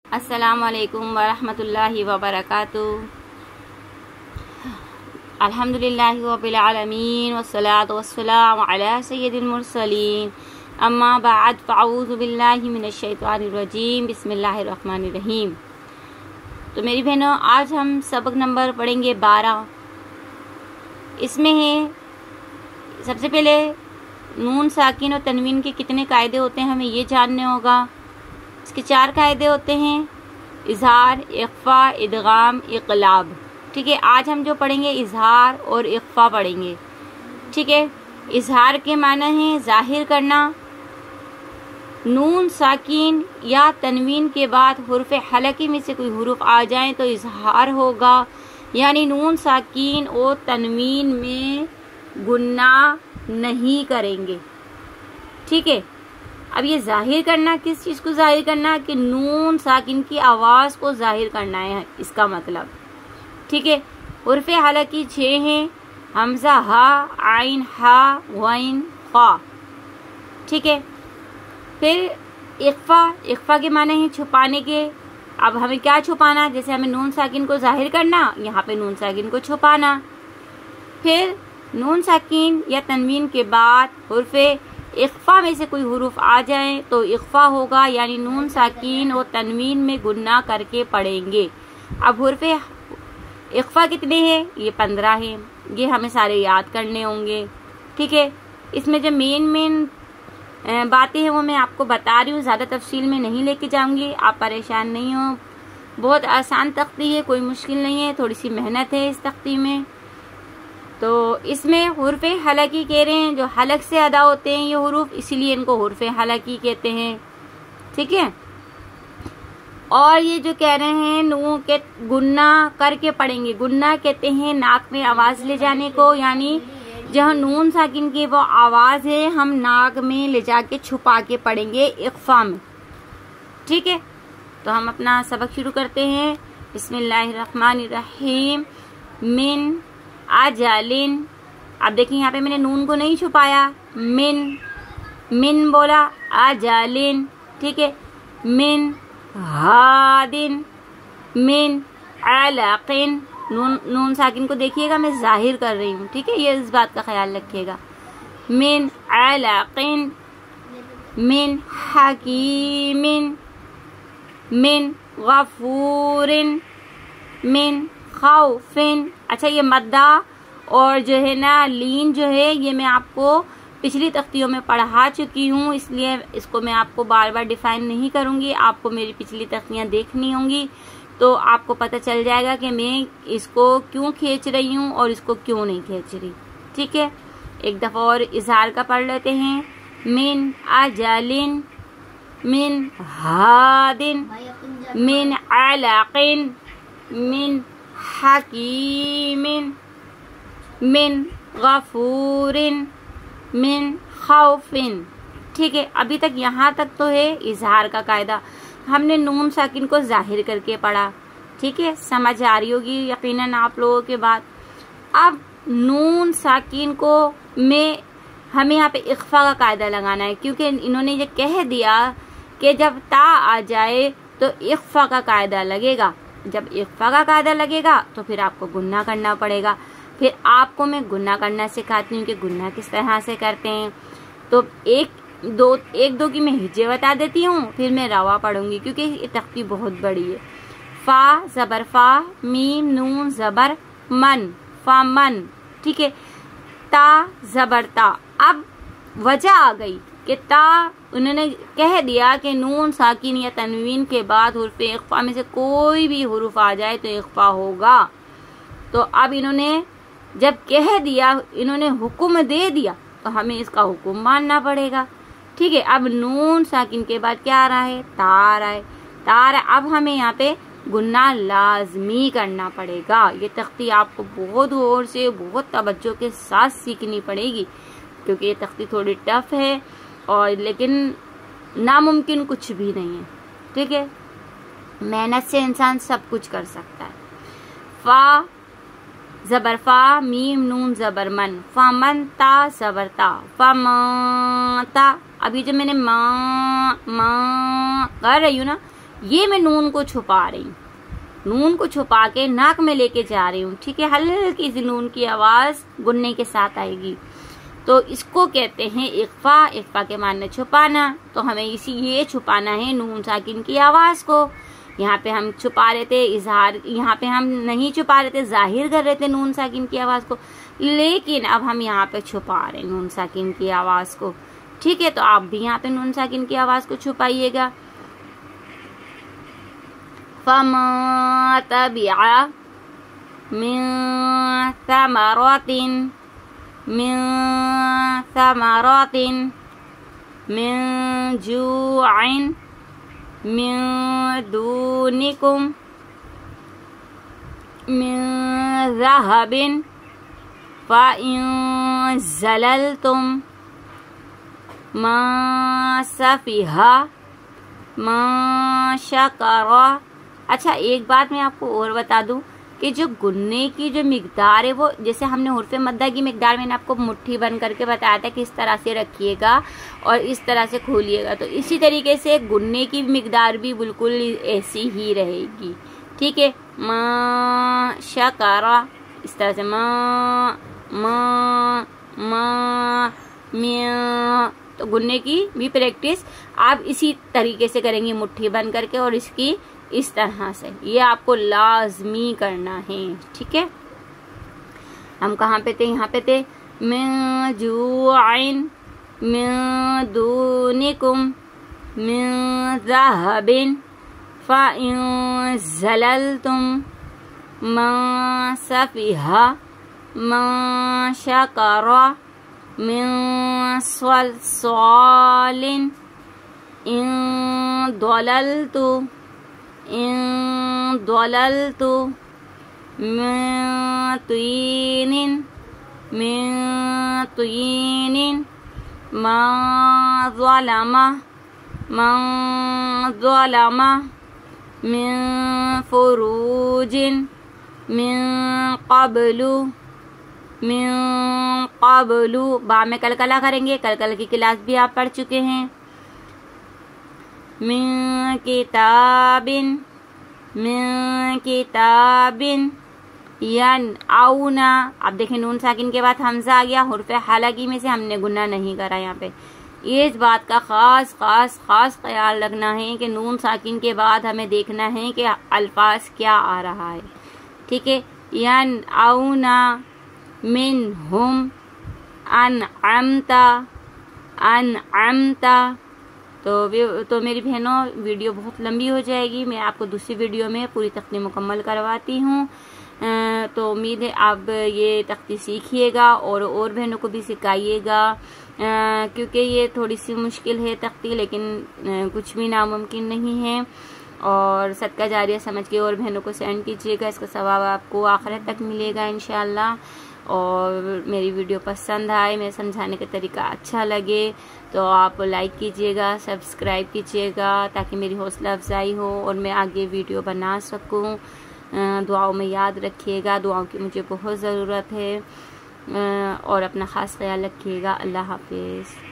अस्सलाम वालेकुम वरहमतुल्लाहि वबरकातुहू। अल्हम्दुलिल्लाहि रब्बिल आलमीन वस्सलातु वस्सलामु अला सय्यिदिल मुरसलीन अम्मा बअद फ़अऊज़ु बिल्लाहि मिनश शैतानिर रजीम बिस्मिल्लाहिर रहमानिर रहीम। तो मेरी बहनों, आज हम सबक नंबर पढ़ेंगे 12। इसमें है सबसे पहले नून साकिन और तनवीन के कितने कायदे होते हैं हमें ये जानने होगा। इसके 4 कायदे होते हैं: इज़हार, इख्फा, इदगाम, इक़लाब। ठीक है, आज हम जो पढ़ेंगे इज़हार और इख्फा पढ़ेंगे। ठीक है, इज़हार के माने हैं जाहिर करना। नून साकिन या तनवीन के बाद हुर्फ हलकी में से कोई हुरूफ आ जाए तो इज़हार होगा, यानी नून साकिन और तनवीन में गुन्ना नहीं करेंगे। ठीक है, अब ये जाहिर करना, किस चीज़ को जाहिर करना? कि नून साकिन की आवाज़ को जाहिर करना है इसका मतलब। ठीक है, हुर्फ हलकी 6 हैं: हमज़ा, हा, आइन, हा, गैन, ख़ा। ठीक है, फिर इख्फा के माने हैं छुपाने के। अब हमें क्या छुपाना? जैसे हमें नून साकिन को जाहिर करना, यहाँ पे नून साकिन को छुपाना। फिर नून साकिन या तनवीन के बाद हुर्फ इख्फा में से कोई हुरूफ आ जाए तो इख्फा होगा, यानी नून साकिन और तनवीन में गुन्ना करके पढ़ेंगे। अब हुर्फ इख्फा कितने हैं? ये 15 हैं। ये हमें सारे याद करने होंगे। ठीक है, इसमें जो मेन बातें हैं वो मैं आपको बता रही हूँ, ज़्यादा तफसील में नहीं लेके जाऊंगी, आप परेशान नहीं हो। बहुत आसान तख्ती है, कोई मुश्किल नहीं है, थोड़ी सी मेहनत है इस तख्ती में। तो इसमें हुर्फ हलकी कह रहे हैं, जो हलक से अदा होते हैं ये हुरूफ, इसीलिए इनको हुर्फ हलकी कहते हैं। ठीक है, और ये जो कह रहे हैं नून के गुन्ना करके पढ़ेंगे। गुन्ना कहते हैं नाक में आवाज ले जाने को, यानी जहाँ नून साकिन की वो आवाज है हम नाक में ले जाके छुपा के पढ़ेंगे इख्फा में। ठीक है, तो हम अपना सबक शुरू करते हैं। बिस्मिल्लाहिर्रहमानिर्रहीम। मिन आजालिन। अब देखिए यहाँ पे मैंने नून को नहीं छुपाया, मिन बोला, आजालिन। ठीक है, मिन हादिन, मिन अलकिन। नून साकिन को देखिएगा, मैं जाहिर कर रही हूँ। ठीक है, ये इस बात का ख्याल रखिएगा। मिन अलकिन, मिन हकीमिन, मिन गफूरिन, मिन खौफिन। अच्छा, ये मद्दा और जो है ना लीन जो है ये मैं आपको पिछली तख्तियों में पढ़ा चुकी हूँ, इसलिए इसको मैं आपको बार बार डिफाइन नहीं करूँगी। आपको मेरी पिछली तख्तियाँ देखनी होंगी तो आपको पता चल जाएगा कि मैं इसको क्यों खींच रही हूँ और इसको क्यों नहीं खींच रही। ठीक है, एक दफ़ा और इज़हार का पढ़ लेते हैं। मिन अजालिन, मिन हादिन, मिन अलकिन, मिन हकीमिन, मिन गफूरिन, मिन खौफिन। ठीक है, अभी तक यहाँ तक तो है इज़हार का कायदा। हमने नून साकिन को जाहिर करके पढ़ा। ठीक है, समझ आ रही होगी यकीनन आप लोगों के बाद। अब नून साकिन को में हमें यहाँ पे इख्फा का कायदा लगाना है, क्योंकि इन्होंने ये कह दिया कि जब ता आ जाए तो इख्फा का कायदा लगेगा। जब इख्फा का कायदा लगेगा तो फिर आपको गुन्ना करना पड़ेगा। फिर आपको मैं गुन्ना करना सिखाती हूँ कि गुन्ना किस तरह से करते हैं। तो एक दो की मैं हिज्जे बता देती हूँ, फिर मैं रवा पढ़ूंगी क्योंकि ये तख्ती बहुत बड़ी है। फा जबर फा, मीम नून जबर मन, फा मन। ठीक है, ता जबर ता। अब वजह आ गई कि ता उन्होंने कह दिया कि नून साकिन या तनवीन के बाद हुर्फ इख्फा में से कोई भी हुरूफ आ जाए तो इख्फा होगा। तो अब इन्होंने जब कह दिया, इन्होंने हुक्म दे दिया, तो हमें इसका हुक्म मानना पड़ेगा। ठीक है, अब नून साकिन के बाद क्या आ रहा है? ता आ रहा है, ता आ रहा है। अब हमें यहाँ पे गुन्ना लाजमी करना पड़ेगा। ये तख्ती आपको बहुत गौर से, बहुत तवज्जो के साथ सीखनी पड़ेगी, क्योंकि ये तख्ती थोड़ी टफ है और लेकिन नामुमकिन कुछ भी नहीं है। ठीक है, मेहनत से इंसान सब कुछ कर सकता है। फा जबर फा, मीम नून जबर मन, फा मन ता जबर ता, फा ता। अभी जो मैंने माँ कर रही हूँ ना, یہ میں نون کو چھپا رہی ہوں، نون کو چھپا کے ناک میں لے کے جا رہی ہوں، ٹھیک ہے، ہلکی سی نون کی آواز گننے کے ساتھ آئے گی، تو اس کو کہتے ہیں اخفا۔ اخفا کے معنی چھپانا، تو ہمیں یہ چھپانا ہے نون ساکن کی آواز کو۔ یہاں پہ ہم چھپا رہے تھے اظہار، یہاں پہ ہم نہیں چھپا رہے تھے، ظاہر کر رہے تھے نون ساکن کی آواز کو، لیکن اب ہم یہاں پہ چھپا رہے ہیں نون ساکن کی آواز کو، ٹھیک ہے، تو آپ بھی یہاں پہ نون ساکن کی آواز کو چھپائیے گا۔ فَمَا تَبِعَ مِن ثَمَرَاتٍ مِن ثَمَرَاتٍ مِن جُوعٍ من دونكم من ذهب فإن زللتم ما سفها ما شكر۔ اچھا ایک بات میں آپ کو اور بتا دوں کہ جو گننے کی جو مقدار ہے وہ جیسے ہم نے حرف مدہ کی مقدار میں نے آپ کو مٹھی بند کر کے بتایا تھا کہ اس طرح سے رکھیے گا اور اس طرح سے کھولیے گا، تو اسی طریقے سے گننے کی مقدار بھی بالکل ایسی ہی رہے گی، ٹھیک ہے، ما شکرا، اس طرح سے ما ما ما میاں، تو گننے کی بھی پریکٹس آپ اسی طریقے سے کریں گے مٹھی بند کر کے اور اس کی اس طرح سے، یہ آپ کو لازمی کرنا ہے، ٹھیک ہے۔ ہم کہاں پہ تھے؟ یہاں پہ تھے من جوعٍ من دونکم من ذہب فإن زللتم ما سفها ما شکر من صلصال ان ضللت من طين ما ظلم من فروج من قبل، با میں کلکلا کریں گے، کلکل کی کلاس بھی آپ پڑھ چکے ہیں۔ من کتاب ینعون، اب دیکھیں نون ساکن کے بعد حمزہ آ گیا، حرف حلقی میں سے ہم نے گنہ نہیں کرا یہاں پہ، اس بات کا خاص خیال رکھنا ہے کہ نون ساکن کے بعد ہمیں دیکھنا ہے کہ الفاظ کیا آ رہا ہے، ٹھیک ہے، ینعون منہم انعمت۔ تو میری بہنوں ویڈیو بہت لمبی ہو جائے گی، میں آپ کو دوسری ویڈیو میں پوری تختی مکمل کرواتی ہوں، تو امید ہے آپ یہ تختی سیکھیے گا اور بہنوں کو بھی سکھائیے گا، کیونکہ یہ تھوڑی سی مشکل ہے تختی، لیکن کچھ بھی ناممکن نہیں ہے، اور صدقہ جاریہ سمجھ کے اور بہنوں کو سینڈ کیجیے گا، اس کا ثواب آپ کو آخرت تک ملے گا انشاءاللہ۔ اور میری ویڈیو پسند آئے، میں سمجھانے کا طریقہ اچھا لگے تو آپ لائک کیجیے گا، سبسکرائب کیجیے گا، تاکہ میری حوصلہ افزائی ہو اور میں آگے ویڈیو بنا سکوں۔ دعاؤں میں یاد رکھیے گا، دعاؤں کی مجھے بہت ضرورت ہے، اور اپنا خاص خیال رکھیے گا۔ اللہ حافظ۔